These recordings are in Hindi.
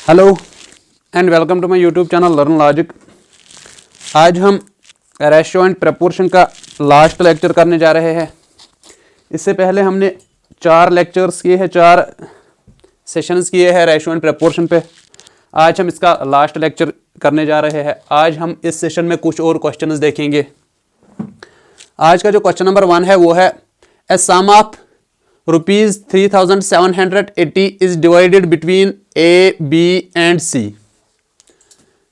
Hello and welcome to my YouTube channel learn logic. आज हम रेशियो एंड प्रपोर्शन का लास्ट लेक्चर करने जा रहे हैं। इससे पहले हमने 4 लेक्चर्स किए हैं, 4 सेशंस किए हैं रेशियो एंड प्रपोर्शन पे। आज हम इसका लास्ट लेक्चर करने जा रहे हैं। आज हम इस सेशन में कुछ और क्वेश्चंस देखेंगे। आज का जो क्वेश्चन नंबर 1 है वो है ए सम of ₹3,780 is divided between A, B and C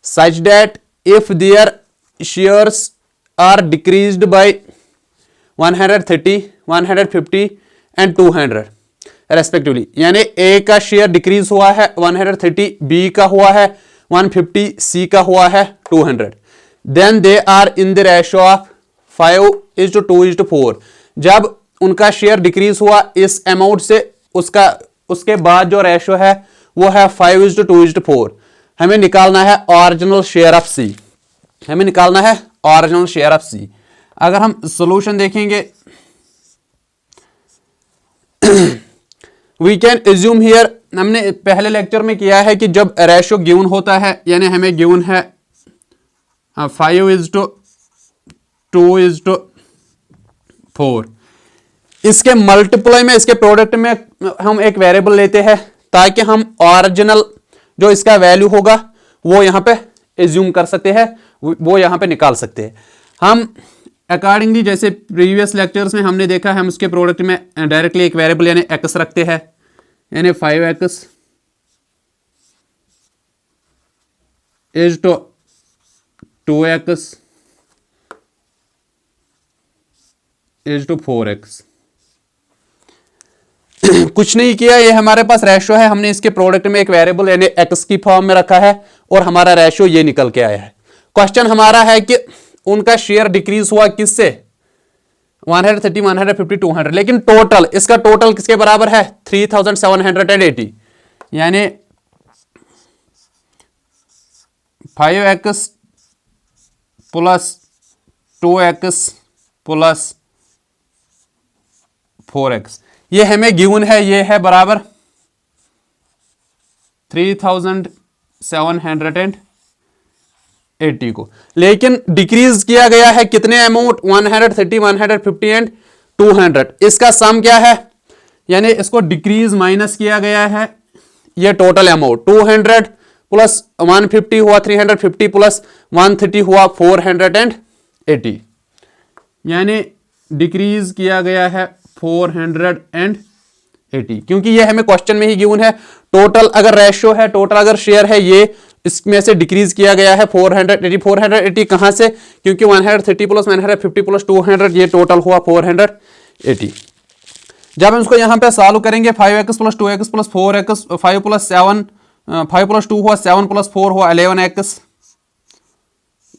such that if their shares are decreased by 130, 150 and 200 respectively, यानी A का शेयर डिक्रीज हुआ है 130, B का हुआ है 150, C का हुआ है 200, then they are in the ratio of 5:2:4। जब उनका शेयर डिक्रीज हुआ इस अमाउंट से, उसके बाद जो रेशो है वो है 5:2:4। हमें निकालना है ओरिजिनल शेयर ऑफ सी। हमें निकालना है ओरिजिनल शेयर ऑफ सी। अगर हम सॉल्यूशन देखेंगे, वी कैन एज्यूम हियर, हमने पहले लेक्चर में किया है कि जब रेशो गिवन होता है, यानी हमें गिवन है 5:2:4, इसके मल्टीप्लाई में, इसके प्रोडक्ट में हम एक वेरिएबल लेते हैं ताकि हम ओरिजिनल जो इसका वैल्यू होगा वो यहां पे एज्यूम कर सकते हैं, वो यहां पे निकाल सकते हैं हम अकॉर्डिंगली। जैसे प्रीवियस लेक्चर्स में हमने देखा है, हम उसके प्रोडक्ट में डायरेक्टली एक वेरिएबल यानी x रखते हैं, यानी 5x is to 2x is to 4x। कुछ नहीं किया, ये हमारे पास रेशो है, हमने इसके प्रोडक्ट में एक वेरिएबल यानी x की फॉर्म में रखा है और हमारा रेशो ये निकल के आया है। क्वेश्चन हमारा है कि उनका शेयर डिक्रीज हुआ किससे, 130, 150, 200, लेकिन टोटल, इसका टोटल किसके बराबर है 3780, यानी 5x plus 2x plus 4x, ये हमें गिवन है, ये है बराबर 3780 को। लेकिन डिक्रीज किया गया है कितने अमाउंट, 130, 150 एंड 200। इसका सम क्या है, यानी इसको डिक्रीज माइनस किया गया है, ये टोटल अमाउंट 200 प्लस 150 हुआ 350 प्लस 130 हुआ 480, यानी डिक्रीज किया गया है 480, क्योंकि ये हमें क्वेश्चन में ही गिवन है। टोटल अगर रेशियो है, टोटल अगर शेयर है, ये इसमें से डिक्रीज किया गया है 480। 480 कहां से, क्योंकि 130 प्लस 150 प्लस 200 ये टोटल हुआ 480। जब हम इसको यहां पे सॉल्व करेंगे, 5x plus 2x plus 4x, 5 plus 2 हुआ 7 प्लस 4 हुआ 11x,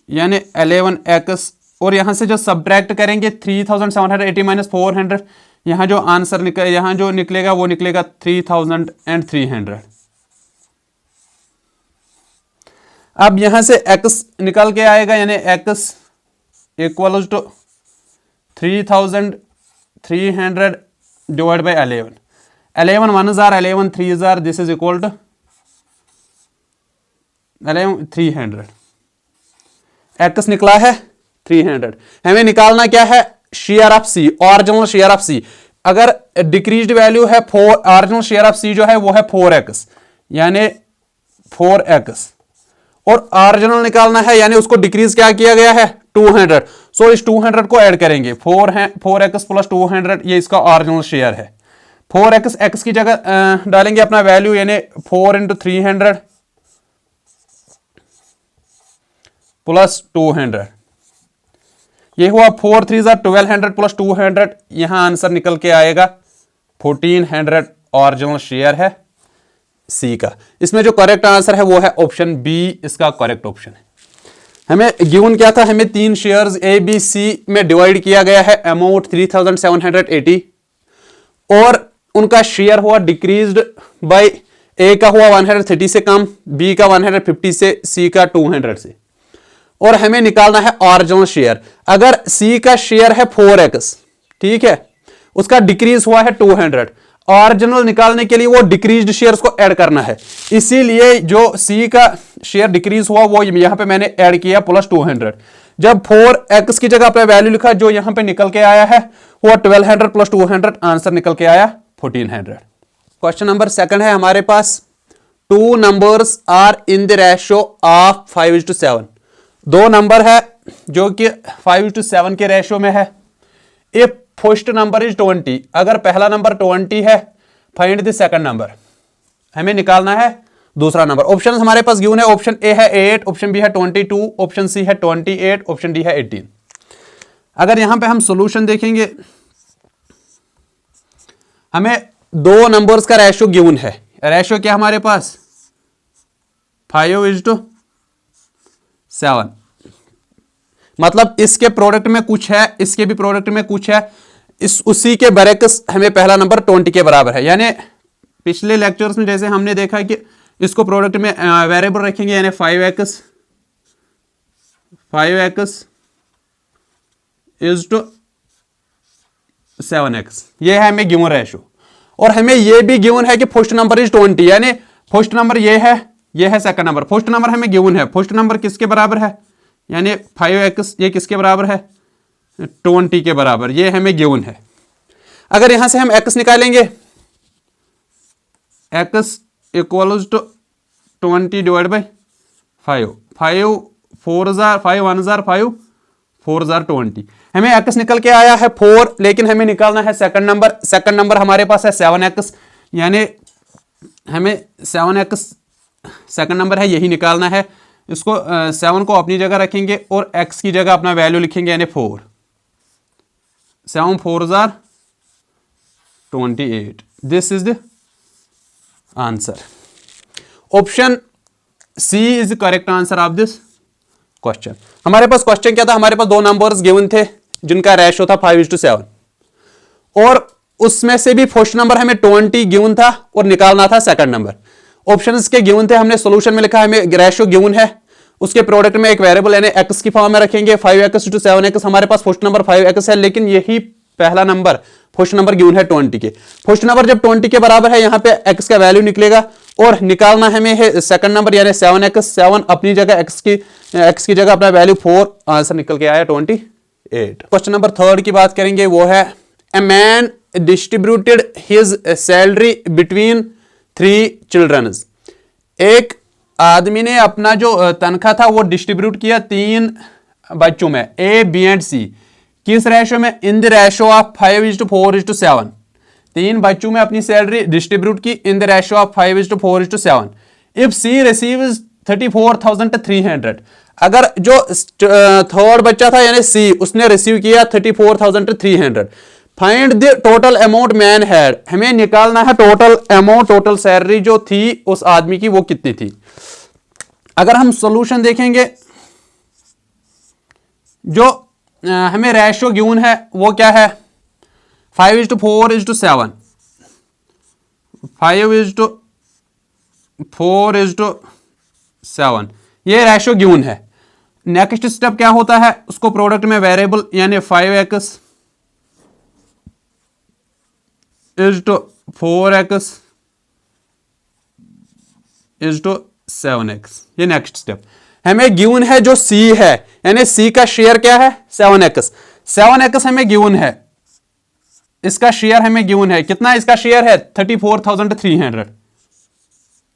यानी 11x। और यहां से जो सब्ट्रैक्ट करेंगे 3780 माइनस 400, यहां जो आंसर यहां जो निकलेगा वो निकलेगा 3300। अब यहां से x निकल के आएगा, यानी x equal to 3300 divide by 11। 11 1 जार, 11 3 जार, this is equal to 11 300। x निकला है 300। हमें निकालना क्या है, share of C, original share of C. अगर डिक्रीज्ड वैल्यू है 4, ओरिजिनल शेयर ऑफ सी जो है वो है 4x, यानी 4x, और ओरिजिनल निकालना है, यानी उसको डिक्रीज क्या किया गया है 200। सो इस 200 को ऐड करेंगे, 4x प्लस 200, ये इसका ओरिजिनल शेयर है। 4x x की जगह डालेंगे अपना वैल्यू, यानी 4 × 300 प्लस 200, ये हुआ 4 3 1200 प्लस 200, यहां आंसर निकल के आएगा 1400 ओरिजिनल शेयर है सी का। इसमें जो करेक्ट आंसर है वो है ऑप्शन बी, इसका करेक्ट ऑप्शन है। हमें गिवन क्या था, हमें 3 शेयर्स ए बी सी में डिवाइड किया गया है, अमाउंट 3780, और उनका शेयर हुआ डिक्रीज्ड बाय, ए का हुआ 130 से कम, बी का 150 से, सी का 200 से, और हमें निकालना है ओरिजिनल शेयर। अगर सी का शेयर है 4x, ठीक है, उसका डिक्रीज हुआ है 200, ऑरिजिनल निकालने के लिए वो डिक्रीज्ड शेयर्स को ऐड करना है, इसीलिए जो सी का शेयर डिक्रीज हुआ वो यहां पे मैंने ऐड किया प्लस 200। जब 4x की जगह पे वैल्यू लिखा, जो यहां पे निकल के आया है वो 1200 प्लस 200, आंसर निकल के आया 1400। क्वेश्चन नंबर सेकंड है हमारे पास, two numbers are in the ratio of 5:7। दो नंबर है जो कि 5:7 के रेशियो में है। इफ फर्स्ट नंबर इज 20, अगर पहला नंबर 20 है, फाइंड द सेकंड नंबर, हमें निकालना है दूसरा नंबर। ऑप्शन हमारे पास गिवन है, ऑप्शन ए है 8, ऑप्शन बी है 22, ऑप्शन सी है 28, ऑप्शन डी है 18। अगर यहां पे हम सॉल्यूशन देखेंगे, हमें दो नंबर्स का रेशियो गिवन है। रेशियो क्या हमारे पास 5:7, मतलब इसके प्रोडक्ट में कुछ है, इसके भी प्रोडक्ट में कुछ है, इस उसी के बरक्स हमें पहला नंबर 20 के बराबर है। यानी पिछले लेक्चर्स में जैसे हमने देखा है कि इसको प्रोडक्ट में वेरिएबल रखेंगे, यानी 5x इज टू 7x, ये है हमें गिवन रेशियो। और हमें ये भी गिवन है कि फर्स्ट नंबर इज 20, यानी फर्स्ट नंबर ये है सेकंड नंबर। फर्स्ट नंबर हमें गिवन है, फर्स्ट नंबर किसके बराबर है, यानी 5x, ये किसके बराबर है 20 के बराबर, ये हमें गिवन है। अगर यहां से हम x निकालेंगे, x equals to 20 divide by 5, 5 4 जार 20, हमें x निकल के आया है 4, लेकिन हमें निकालना है सेकंड नंबर। सेकंड नंबर हमारे पास है 7x, यानी हमें 7x सेकंड नंबर है, यही निकालना है। इसको 7 को अपनी जगह रखेंगे और x की जगह अपना वैल्यू लिखेंगे, यानी 4, 7 4 जार 28, this is the answer. Option C is the correct answer of this question. हमारे पास क्वेश्चन क्या था, हमारे पास दो नंबर्स गिवन थे जिनका रेशियो था 5:7, और उसमें से भी फर्स्ट नंबर हमें 20 गिवन था और निकालना था सेकंड नंबर। ऑप्शंस के गिवन थे, हमने सॉल्यूशन में लिखा हमें रेशियो गिवन है, उसके प्रोडक्ट में एक वेरिएबल यानी x की फॉर्म में रखेंगे, 5x to 7x। हमारे पास फर्स्ट नंबर 5x है, लेकिन यही पहला नंबर फर्स्ट नंबर गिवन है 20 के। फर्स्ट नंबर जब 20 के बराबर है, यहां पे x का वैल्यू निकलेगा और निकालना हमें है सेकंड नंबर यानी 7x। 7 अपनी जगह x की जगह अपना वैल्यू 4, आंसर निकल के आया 28। क्वेश्चन नंबर थर्ड की बात करेंगे, वो है a man distributed his salary between 3 children. एक आदमी ने अपना जो तनख्वाह था वो डिस्ट्रीब्यूट किया 3 बच्चों में, ए बी एंड सी। किस रेशियो में, इन द रेशियो ऑफ 5:4:7। 3 बच्चों में अपनी सैलरी डिस्ट्रीब्यूट की in the ratio of 5:4:7। If C receives 34,300, अगर जो थर्ड बच्चा था यानी सी, उसने रिसीव किया 34,300, find the total amount man had, हमें निकालना है टोटल अमाउंट, टोटल सैलरी जो थी उस आदमी की वो कितनी थी। अगर हम सॉल्यूशन देखेंगे, जो हमें रेशियो गिवन है वो क्या है 5:4:7, 5:4:7, ये रेशियो गिवन है। नेक्स्ट स्टेप क्या होता है, उसको प्रोडक्ट में वेरिएबल यानी 5x is to 4x is to 7x, ये नेक्स्ट स्टेप। हमें गिवन है जो c है, यानी c का शेयर क्या है 7x। 7x हमें गिवन है, इसका शेयर हमें गिवन है, कितना इसका शेयर है 34,300,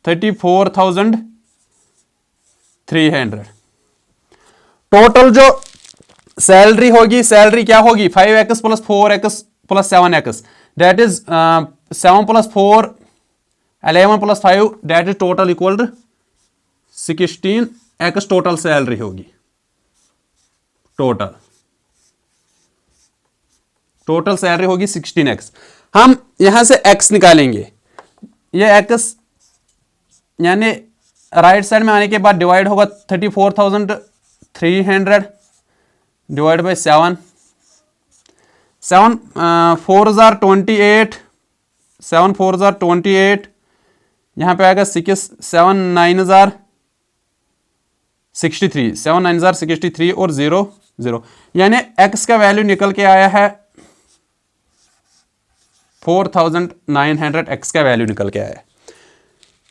34,300। टोटल जो सैलरी होगी, सैलरी क्या होगी 5x plus 4x plus 7x, that is 7 plus 4 11 plus 5, that is total equal to 16x total salary होगी। टोटल सैलरी होगी 16x। हम यहां से x निकालेंगे, ये x यानी राइट साइड में आने के बाद डिवाइड होगा 34,300 डिवाइड बाई 7, 7 4 जार 28, 7 4 जार 28, यहां पे आएगा 6 7 9 जार 63, 7 9 जार 63 और 0 0, यानी x का वैल्यू निकल के आया है 4900 x का वैल्यू निकल के आया।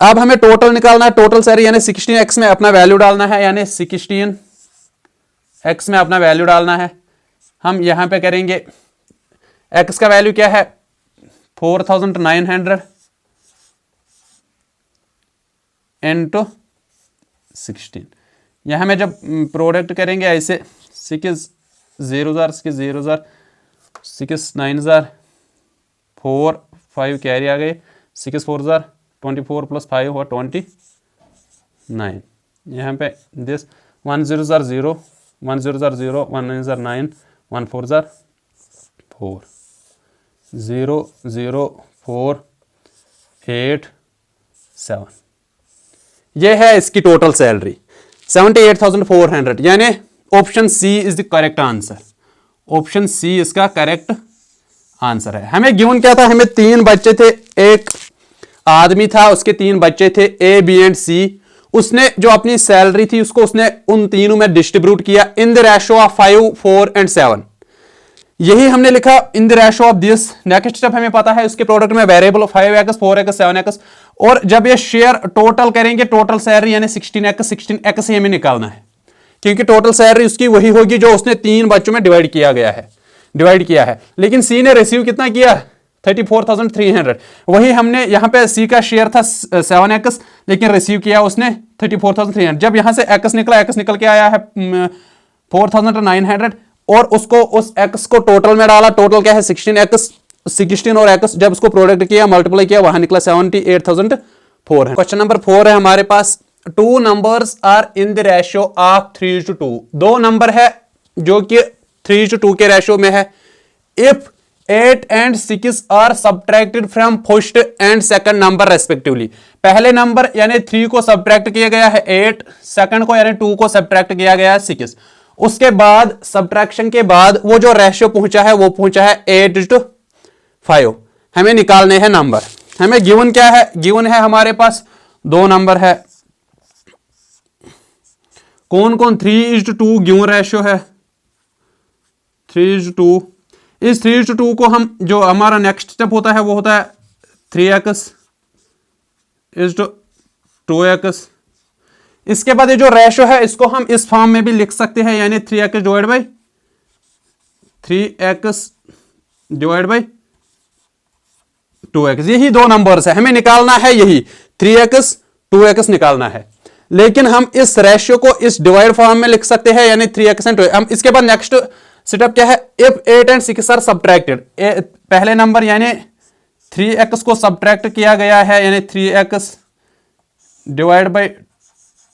अब हमें टोटल निकालना है, टोटल सैलरी यानी 16x में अपना वैल्यू डालना है, यानी 16x में अपना वैल्यू डालना है। हम यहां पे करेंगे, x का वैल्यू क्या है 4900 इंटू 16। यहां में जब प्रोडक्ट करेंगे ऐसे 6 0,000 6 0,000 6 9,000 4 5 कैरी आ गए, 6 4,000 24 प्लस 5 हुआ 29। यहाँ पे दिस 1 0,000 0 1 0,000 0 1 9,000 9 1 4,000 4 0 0 4 8 7। ये है इसकी टोटल सैलरी 78,400, यानी option C is the correct answer. Option C इसका करेक्ट आंसर है। हमें गिवन क्या था, हमें 3 बच्चे थे, एक आदमी था, उसके 3 बच्चे थे ए बी एंड सी। उसने जो अपनी सैलरी थी उसको उसने उन तीनों में डिस्ट्रीब्यूट किया in the ratio of 5 4 and 7। यही हमने लिखा in the ratio of this. Next step हमें पता है उसके प्रोडक्ट में वेरिएबल 5x 4x 7x, और जब ये शेयर टोटल करेंगे टोटल सैलरी यानी 16x ही हमें निकालना है, क्योंकि टोटल सैलरी उसकी वही होगी जो उसने 3 बच्चों में डिवाइड किया है। लेकिन सी ने रिसीव कितना किया 34,300। वही हमने यहाँ पे सी का शेयर था 7x, लेकिन रिसीव किया उसने 34,300। जब यहां से x निकल के आया है 4,900, और उसको उस x को टोटल में डाला। टोटल क्या है 16 और x, जब उसको प्रोडक्ट किया मल्टीप्लाई किया वहां निकला 78,400। क्वेश्चन नंबर 4 है हमारे पास, 2 numbers are in the ratio of 3:2। 2 number है जो कि 3:2 के रेशियो में है। If 8 and 6 are subtracted from first and second number respectively. पहले नंबर यानी 3 को सब्ट्रैक्ट किया गया है 8, सेकंड को यानी 2 को सब्ट्रैक्ट किया गया है 6। उसके बाद सब्ट्रैक्शन के बाद वो जो रेशियो पहुंचा है वो पहुंचा है 8:5। हमें निकालने हैं नंबर। हमें गिवन क्या है, गिवन है हमारे पास 2 नंबर है। कौन कौन 3:2 गिवन रेशियो है 3:2। इस 3:2 को हम, जो हमारा नेक्स्ट स्टेप होता है वो होता है 3x 2x। इसके बाद ये जो रेशियो है इसको हम इस फॉर्म में भी लिख सकते हैं, यानी 3x डिवाइड बाई 2x। यही 2 नंबर्स है, हमें निकालना है यही 3x 2x निकालना है। लेकिन हम इस रेशियो को इस डिवाइड फॉर्म में लिख सकते हैं, यानी 3x एंड 2x। हम इसके बाद नेक्स्ट स्टेप क्या है, इफ 8 and 6 आर सब्ट्रैक्टेड। पहले नंबर यानी 3x को सब्ट्रैक्ट किया गया है, यानी 3x डिवाइड बाई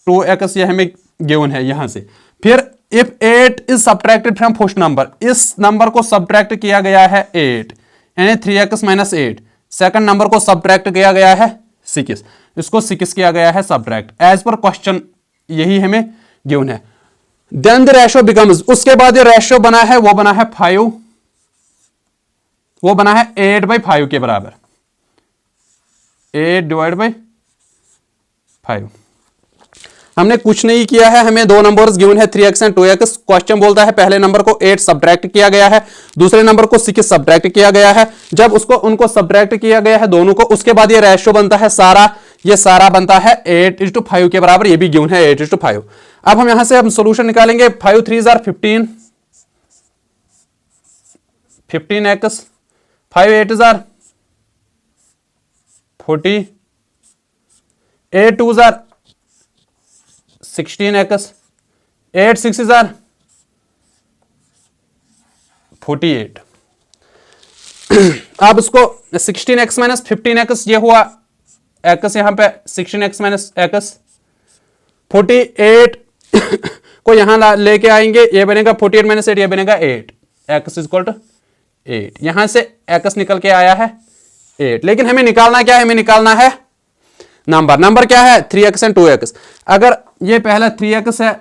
2x, ये हमें गिवन है यहां से। फिर if 8 is subtracted from first number, इस नंबर को सब्ट्रैक्ट किया गया है 8, यानी 3x माइनस 8। सेकंड नंबर को सब्ट्रैक्ट किया गया है 6, इसको 6 किया गया है सब्ट्रैक्ट। एज पर क्वेश्चन यही हमें गिवन है। देन द रेशियो बिकम्स, उसके बाद जो रेशियो बना है वो बना है 5, वो बना है 8/5 के बराबर, 8 डिवाइड बाई 5। हमने कुछ नहीं किया है, हमें 2 नंबर्स गिवन है 3x एंड 2x। क्वेश्चन बोलता है पहले नंबर को 8 सब्ट्रैक्ट किया गया है, दूसरे नंबर को 6 सब्ट्रैक्ट किया गया है। जब उनको सब्ट्रैक्ट किया गया है दोनों को, उसके बाद ये रेशियो बनता है सारा, ये सारा बनता है 8:5 के बराबर। ये भी गिवन है 8:5। अब हम यहां से हम सॉल्यूशन निकालेंगे। 5 3 are 15, 15x, 5 8 are 40, 8 2 are 16x, 8 6 are 48। अब इसको 16x माइनस 15x, ये हुआ x यहां पे 16x माइनस x। 48 को यहां लेके आएंगे, ये बनेगा 48 माइनस 8, ये बनेगा 8। x equal to 8। यहां से x निकल के आया है 8। लेकिन हमें निकालना क्या है, हमें निकालना है नंबर क्या है 3x एंड 2x। अगर ये पहला 3x है,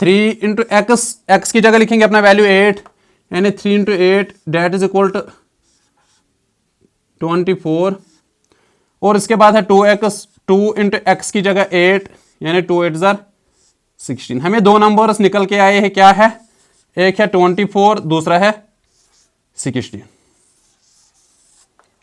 3 इंटू x की जगह लिखेंगे अपना वैल्यू 8, यानी 3 into 8 that is equal to 24। और इसके बाद है 2x, 2 इंटू x की जगह 8, यानी 2 8 आर 16। हमें 2 नंबर्स निकल के आए हैं, क्या है, एक है 24, दूसरा है 16।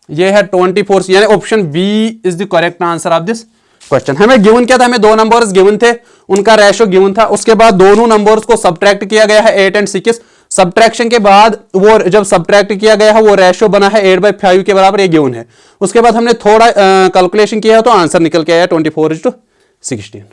ये है 24, यानी option B is the correct answer of this question. हमें गिवन क्या था, हमें दो नंबर्स गिवन थे, उनका रेशो गिवन था, उसके बाद दोनों नंबर्स को सब्ट्रैक्ट किया गया है 8 एंड 6। सब्ट्रैक्शन के बाद वो जब सब्ट्रैक्ट किया गया है वो रेशो बना है 8/5 के बराबर, ये गिवन है। उसके बाद हमने थोड़ा कैलकुलेशन किया है तो आंसर निकल के आया 24:16।